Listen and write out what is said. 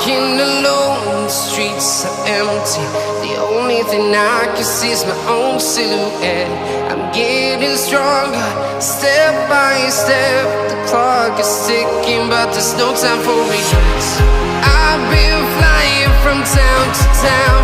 Walking alone, the streets are empty. The only thing I can see is my own silhouette. I'm getting stronger, step by step. The clock is ticking, but there's no time for regrets. I've been flying from town to town,